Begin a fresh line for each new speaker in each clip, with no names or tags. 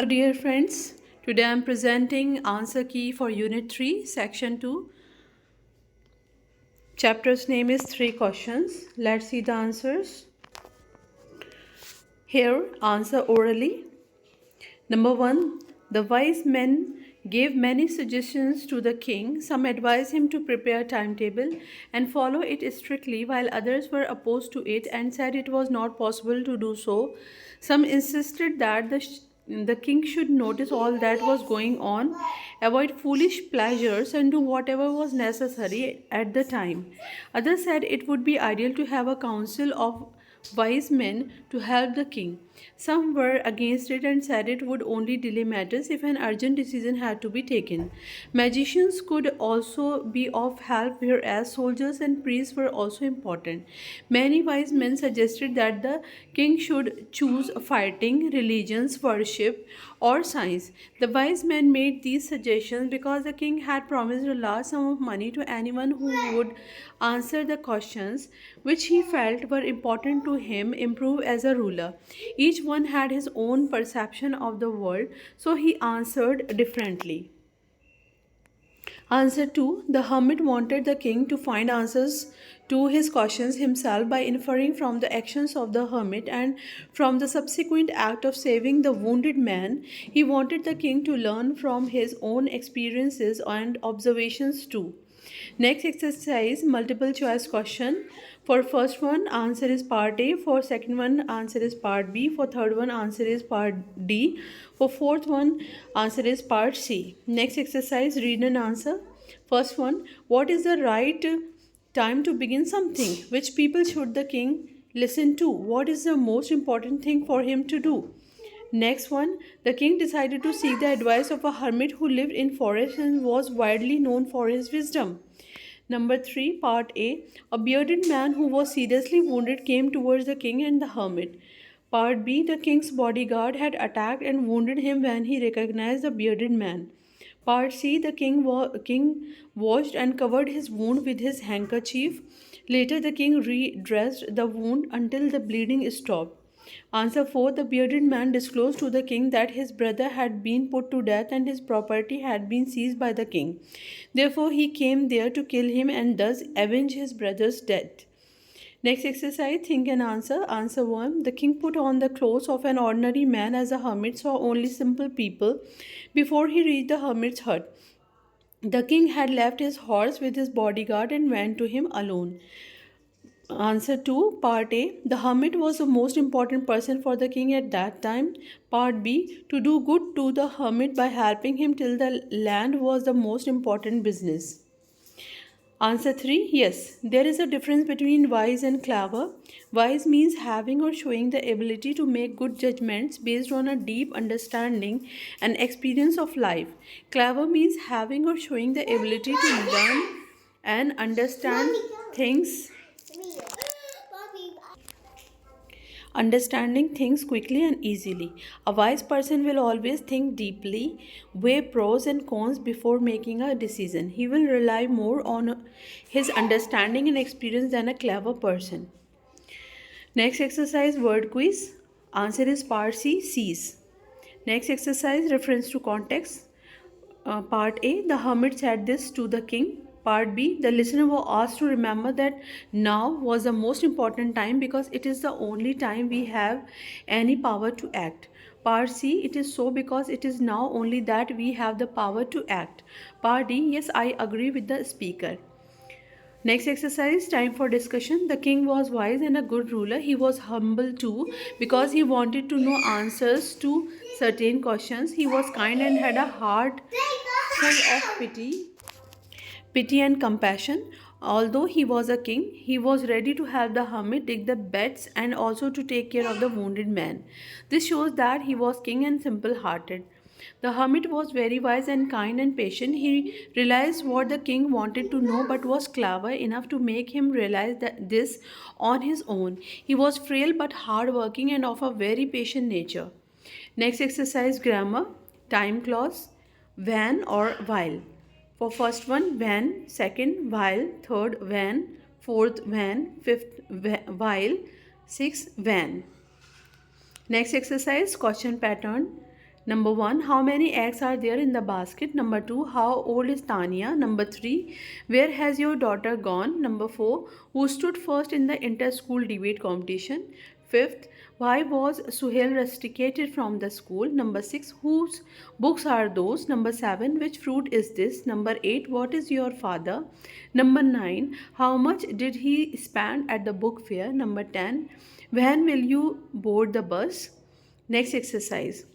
Dear friends. Today I am presenting answer key for Unit 3, Section 2. Chapter's name is 3 questions. Let's see the answers. Here, answer orally. Number 1. The wise men gave many suggestions to the king. Some advised him to prepare a timetable and follow it strictly, while others were opposed to it and said it was not possible to do so. Some insisted that the king should notice all that was going on, avoid foolish pleasures, and do whatever was necessary at the time. Others said it would be ideal to have a council of wise men to help the king. Some were against it and said it would only delay matters if an urgent decision had to be taken. Magicians could also be of help, whereas soldiers and priests were also important. Many wise men suggested that the king should choose fighting, religions, worship, or science. The wise men made these suggestions because the king had promised a large sum of money to anyone who would answer the questions which he felt were important to him improve as a ruler. Each one had his own perception of the world, so he answered differently. Answer 2. The hermit wanted the king to find answers to his questions himself by inferring from the actions of the hermit and from the subsequent act of saving the wounded man. He wanted the king to learn from his own experiences and observations too. Next exercise, multiple choice question. For first one, answer is part A. For second one, answer is part B. For third one, answer is part D. For fourth one, answer is part C. Next exercise, read and answer. First one, what is the right time to begin something? Which people should the king listen to? What is the most important thing for him to do? Next one, the king decided to seek the advice of a hermit who lived in forest and was widely known for his wisdom. Number 3, part A bearded man who was seriously wounded came towards the king and the hermit. Part B, the king's bodyguard had attacked and wounded him when he recognized the bearded man. Part C, the king washed and covered his wound with his handkerchief. Later, the king redressed the wound until the bleeding stopped. Answer 4. The bearded man disclosed to the king that his brother had been put to death and his property had been seized by the king. Therefore, he came there to kill him and thus avenge his brother's death. Next exercise, think and answer. Answer 1. The king put on the clothes of an ordinary man as a hermit saw only simple people before he reached the hermit's hut. The king had left his horse with his bodyguard and went to him alone. Answer 2, part A. The hermit was the most important person for the king at that time. Part B. To do good to the hermit by helping him till the land was the most important business. Answer 3. Yes, there is a difference between wise and clever. Wise means having or showing the ability to make good judgments based on a deep understanding and experience of life. Clever means having or showing the ability to learn and understand things understanding things quickly and easily. A wise person will always think deeply, weigh pros and cons before making a decision. He will rely more on his understanding and experience than a clever person. Next exercise, word quiz. Answer is part C, sees. Next exercise, reference to context. Part A, the hermit said this to the king. Part B, the listener was asked to remember that now was the most important time because it is the only time we have any power to act. Part C, it is so because it is now only that we have the power to act. Part D, yes, I agree with the speaker. Next exercise, time for discussion. The king was wise and a good ruler. He was humble too because he wanted to know answers to certain questions. He was kind and had a heart full of pity and compassion. Although he was a king, he was ready to help the hermit dig the beds and also to take care of the wounded man. This shows that he was king and simple hearted. The hermit was very wise and kind and patient. He realized what the king wanted to know but was clever enough to make him realize this on his own. He was frail but hardworking and of a very patient nature. Next exercise, grammar. Time clause, when or while. For first one, when, second, while, third, when, fourth, when, fifth, while, sixth, when. Next exercise, question pattern. Number 1, how many eggs are there in the basket? Number 2, how old is Tanya? Number 3, where has your daughter gone? Number 4, who stood first in the inter-school debate competition? Fifth, why was Suhail rusticated from the school? Number 6, whose books are those? Number 7, which fruit is this? Number 8, what is your father? Number 9, how much did he spend at the book fair? Number 10, when will you board the bus? Next exercise.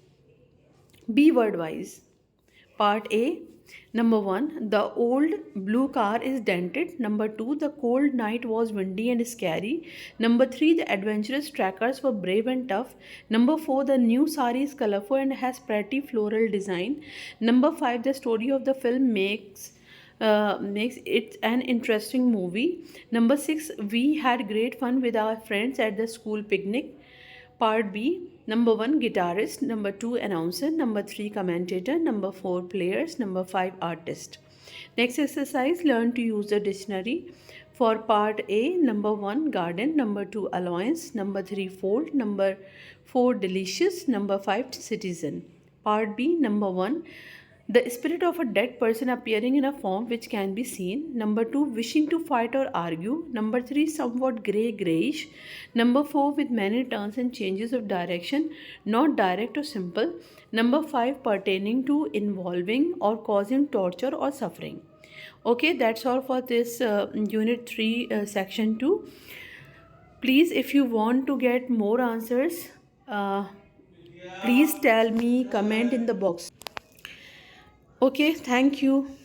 Be word wise. Part A. Number 1, the old blue car is dented. Number 2, the cold night was windy and scary. Number 3, the adventurous trackers were brave and tough. Number 4, the new sari is colorful and has pretty floral design. Number 5, the story of the film makes it an interesting movie. Number 6, we had great fun with our friends at the school picnic. Part B. Number 1, guitarist. Number 2, announcer. Number 3, commentator. Number 4, players. Number 5, artist. Next exercise, learn to use the dictionary. For part A, number 1, garden. Number 2, alliance. Number 3, fold. Number 4, delicious. Number 5, citizen. Part B, number 1, the spirit of a dead person appearing in a form which can be seen. Number 2, wishing to fight or argue. Number 3, somewhat grayish. Number 4, with many turns and changes of direction, not direct or simple. Number 5, pertaining to, involving, or causing torture or suffering. Okay, that's all for this unit 3 section 2. Please, if you want to get more answers, please tell me, comment in the box. Okay, thank you.